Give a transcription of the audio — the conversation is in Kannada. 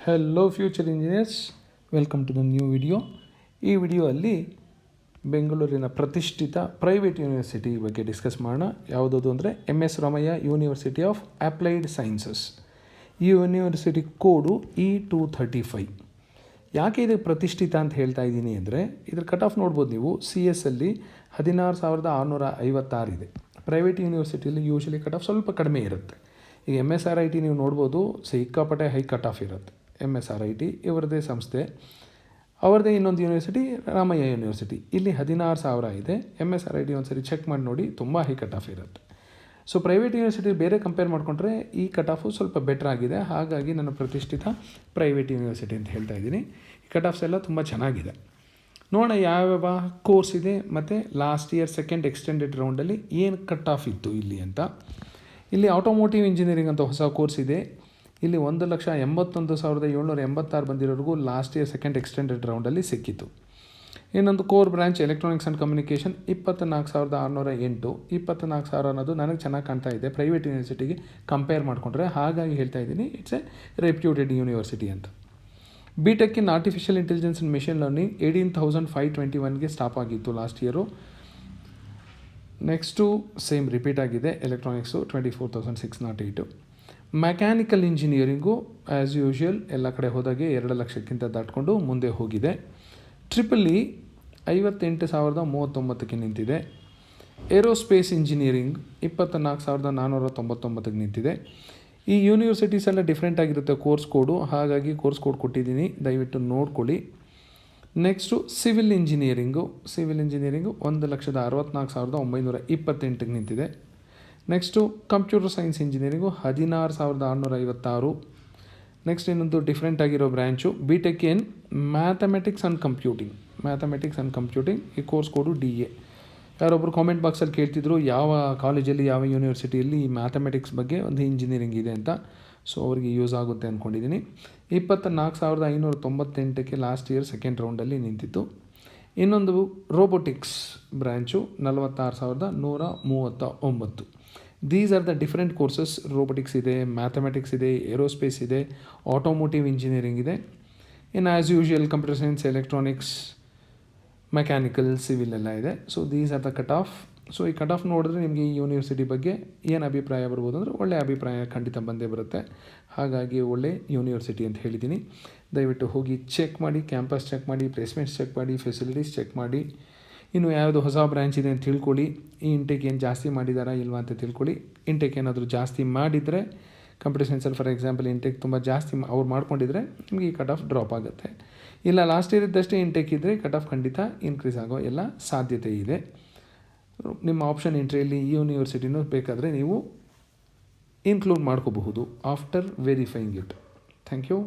Hello future engineers, welcome to the new video. ಈ ವಿಡಿಯೋಲ್ಲಿ ಬೆಂಗಳೂರಿನ ಪ್ರತಿಷ್ಠಿತ ಪ್ರೈವೇಟ್ ಯೂನಿವರ್ಸಿಟಿ ಬಗ್ಗೆ ಡಿಸ್ಕಸ್ ಮಾಡೋಣ. ಯಾವುದದು ಅಂದರೆ MS Ramaiah university of applied sciences. ಈ ಯೂನಿವರ್ಸಿಟಿ ಕೋಡು E235. ಯಾಕೆ ಇದು ಪ್ರತಿಷ್ಠಿತ ಅಂತ ಹೇಳ್ತಾ ಇದ್ದೀನಿ ಅಂದರೆ, ಇದ್ರ ಕಟ್ ಆಫ್ ನೋಡ್ಬೋದು ನೀವು. CS ಅಲ್ಲಿ 16,656 ಇದೆ. ಪ್ರೈವೇಟ್ ಯೂನಿವರ್ಸಿಟಿಯಲ್ಲಿ ಯೂಶಲಿ ಕಟ್ ಆಫ್ ಸ್ವಲ್ಪ ಕಡಿಮೆ ಇರುತ್ತೆ. ಈಗ MSRIT ನೀವು ನೋಡ್ಬೋದು, ಸಿಕ್ಕಾಪಟ್ಟೆ ಹೈ ಕಟ್ ಆಫ್ ಇರುತ್ತೆ. MSRIT ಇವರದೇ ಸಂಸ್ಥೆ, ಅವರದೇ ಇನ್ನೊಂದು ಯೂನಿವರ್ಸಿಟಿ ರಾಮಯ್ಯ ಯೂನಿವರ್ಸಿಟಿ. ಇಲ್ಲಿ 16,000 ಇದೆ. MSRIT ಒಂದ್ಸರಿ ಚೆಕ್ ಮಾಡಿ ನೋಡಿ, ತುಂಬ ಹೈ ಕಟ್ ಆಫ್ ಇರುತ್ತೆ. ಸೊ ಪ್ರೈವೇಟ್ ಯೂನಿವರ್ಸಿಟಿ ಬೇರೆ ಕಂಪೇರ್ ಮಾಡಿಕೊಂಡ್ರೆ ಈ ಕಟ್ ಆಫು ಸ್ವಲ್ಪ ಬೆಟರ್ ಆಗಿದೆ. ಹಾಗಾಗಿ ನಾನು ಪ್ರತಿಷ್ಠಿತ ಪ್ರೈವೇಟ್ ಯೂನಿವರ್ಸಿಟಿ ಅಂತ ಹೇಳ್ತಾ ಇದ್ದೀನಿ. ಈ ಕಟ್ ಆಫ್ಸ್ ಎಲ್ಲ ತುಂಬ ಚೆನ್ನಾಗಿದೆ. ನೋಡೋಣ ಯಾವ್ಯಾವ ಕೋರ್ಸ್ ಇದೆ ಮತ್ತು ಲಾಸ್ಟ್ ಇಯರ್ ಸೆಕೆಂಡ್ ಎಕ್ಸ್ಟೆಂಡೆಡ್ ರೌಂಡಲ್ಲಿ ಏನು ಕಟ್ ಆಫ್ ಇತ್ತು ಇಲ್ಲಿ ಅಂತ. ಇಲ್ಲಿ ಆಟೋಮೋಟಿವ್ ಇಂಜಿನಿಯರಿಂಗ್ ಅಂತ ಹೊಸ ಕೋರ್ಸ್ ಇದೆ. ಇಲ್ಲಿ 1,81,786 ಬಂದಿರೋರಿಗೂ ಲಾಸ್ಟ್ ಇಯರ್ ಸೆಕೆಂಡ್ ಎಕ್ಸ್ಟೆಂಡೆಡ್ ರೌಂಡಲ್ಲಿ ಸಿಕ್ಕಿತ್ತು. ಇನ್ನೊಂದು core branch electronics and communication 24,608. 24,000 ಅನ್ನೋದು ನನಗೆ ಚೆನ್ನಾಗಿ ಕಾಣ್ತಾ ಇದೆ ಪ್ರೈವೇಟ್ ಯೂನಿವರ್ಸಿಟಿಗೆ ಕಂಪೇರ್ ಮಾಡಿಕೊಂಡ್ರೆ. ಹಾಗಾಗಿ ಹೇಳ್ತಾ ಇದ್ದೀನಿ, ಇಟ್ಸ್ ಎ ರೆಪ್ಯೂಟೆಡ್ ಯೂನಿವರ್ಸಿಟಿ ಅಂತ. BTech in artificial intelligence and machine learning 18,521ಗೆ ಸ್ಟಾಪ್ ಆಗಿತ್ತು last year. Next same repeat ಆಗಿದೆ. Electronics 24,608. Mechanical engineering as usual ಎಲ್ಲ ಕಡೆ ಹೋದಾಗೆ 2 ಲಕ್ಷಕ್ಕಿಂತ ದಾಟ್ಕೊಂಡು ಮುಂದೆ ಹೋಗಿದೆ. EEE 58,039ಕ್ಕೆ ನಿಂತಿದೆ. ಏರೋಸ್ಪೇಸ್ ಇಂಜಿನಿಯರಿಂಗ್ 24,499ಕ್ಕೆ ನಿಂತಿದೆ. ಈ ಯೂನಿವರ್ಸಿಟೀಸ್ ಎಲ್ಲ ಡಿಫ್ರೆಂಟ್ ಆಗಿರುತ್ತೆ ಕೋರ್ಸ್ ಕೋಡು, ಹಾಗಾಗಿ ಕೋರ್ಸ್ ಕೋಡ್ ಕೊಟ್ಟಿದ್ದೀನಿ, ದಯವಿಟ್ಟು ನೋಡ್ಕೊಳ್ಳಿ. ನೆಕ್ಸ್ಟು ಸಿವಿಲ್ ಇಂಜಿನಿಯರಿಂಗು 1,64,928ಕ್ಕೆ ನಿಂತಿದೆ. Next computer science engineering 16,656. Next ಇನ್ನೊಂದು ಡಿಫ್ರೆಂಟ್ ಆಗಿರೋ branch BTech in mathematics and computing. ಈ ಕೋರ್ಸ್ ಕೋಡು DA. ಯಾರೊಬ್ಬರು ಕಾಮೆಂಟ್ ಬಾಕ್ಸಲ್ಲಿ ಕೇಳ್ತಿದ್ರು ಯಾವ ಕಾಲೇಜಲ್ಲಿ ಯಾವ ಯೂನಿವರ್ಸಿಟಿಯಲ್ಲಿ ಈ ಮ್ಯಾಥಮೆಟಿಕ್ಸ್ ಬಗ್ಗೆ ಒಂದು ಇಂಜಿನಿಯರಿಂಗ್ ಇದೆ ಅಂತ. ಸೊ ಅವರಿಗೆ ಯೂಸ್ ಆಗುತ್ತೆ ಅಂದ್ಕೊಂಡಿದ್ದೀನಿ. 24,598ಕ್ಕೆ ಲಾಸ್ಟ್ ಇಯರ್ ಸೆಕೆಂಡ್ ರೌಂಡಲ್ಲಿ ನಿಂತಿತ್ತು. ಇನ್ನೊಂದು robotics branch 46,139. These are the different courses. Robotics ಇದೆ, ಮ್ಯಾಥಮೆಟಿಕ್ಸ್ ಇದೆ, ಏರೋಸ್ಪೇಸ್ ಇದೆ, ಆಟೋಮೋಟಿವ್ ಇಂಜಿನಿಯರಿಂಗ್ ಇದೆ. ಇನ್ನು as usual computer science, electronics, mechanical, civil ಎಲ್ಲ ಇದೆ. So these are the cut off. So ಈ ಕಟ್ ಆಫ್ ನೋಡಿದ್ರೆ ನಿಮಗೆ ಈ ಯೂನಿವರ್ಸಿಟಿ ಬಗ್ಗೆ ಏನು ಅಭಿಪ್ರಾಯ ಬರ್ಬೋದು ಅಂದರೆ, ಒಳ್ಳೆಯ ಅಭಿಪ್ರಾಯ ಖಂಡಿತ ಬಂದೇ ಬರುತ್ತೆ. ಹಾಗಾಗಿ ಒಳ್ಳೆ ಯೂನಿವರ್ಸಿಟಿ ಅಂತ ಹೇಳಿದ್ದೀನಿ. ದಯವಿಟ್ಟು ಹೋಗಿ ಚೆಕ್ ಮಾಡಿ, ಕ್ಯಾಂಪಸ್ ಚೆಕ್ ಮಾಡಿ, ಪ್ಲೇಸ್ಮೆಂಟ್ಸ್ ಚೆಕ್ ಮಾಡಿ, ಫೆಸಿಲಿಟೀಸ್ ಚೆಕ್ ಮಾಡಿ. ಇನ್ನು ಯಾವುದು ಹೊಸ ಬ್ರ್ಯಾಂಚ್ ಇದೆ ಅಂತ ತಿಳ್ಕೊಳ್ಳಿ. ಈ ಇಂಟೇಕ್ ಏನು ಜಾಸ್ತಿ ಮಾಡಿದಾರಾ ಇಲ್ವಾ ಅಂತ ತಿಳ್ಕೊಳ್ಳಿ. ಇಂಟೇಕ್ ಏನಾದರೂ ಜಾಸ್ತಿ ಮಾಡಿದರೆ, ಕಂಪ್ಯೂಟರ್ ಸೈನ್ಸಲ್ಲಿ ಫಾರ್ ಎಕ್ಸಾಂಪಲ್ ಇಂಟೇಕ್ ತುಂಬ ಜಾಸ್ತಿ ಅವ್ರು ಮಾಡ್ಕೊಂಡಿದ್ರೆ ನಿಮಗೆ ಈ ಕಟ್ ಆಫ್ ಡ್ರಾಪ್ ಆಗುತ್ತೆ. ಇಲ್ಲ ಲಾಸ್ಟ್ ಇಯರ್ ಇದ್ದಷ್ಟೇ ಇಂಟೇಕ್ ಇದ್ದರೆ ಕಟ್ ಆಫ್ ಖಂಡಿತ ಇನ್ಕ್ರೀಸ್ ಆಗೋ ಎಲ್ಲ ಸಾಧ್ಯತೆ ಇದೆ. ನಿಮ್ಮ ಆಪ್ಷನ್ ಎಂಟ್ರಿಯಲ್ಲಿ ಈ ಯೂನಿವರ್ಸಿಟಿನೂ ಬೇಕಾದರೆ ನೀವು ಇನ್ಕ್ಲೂಡ್ ಮಾಡ್ಕೋಬಹುದು after verifying it. Thank you.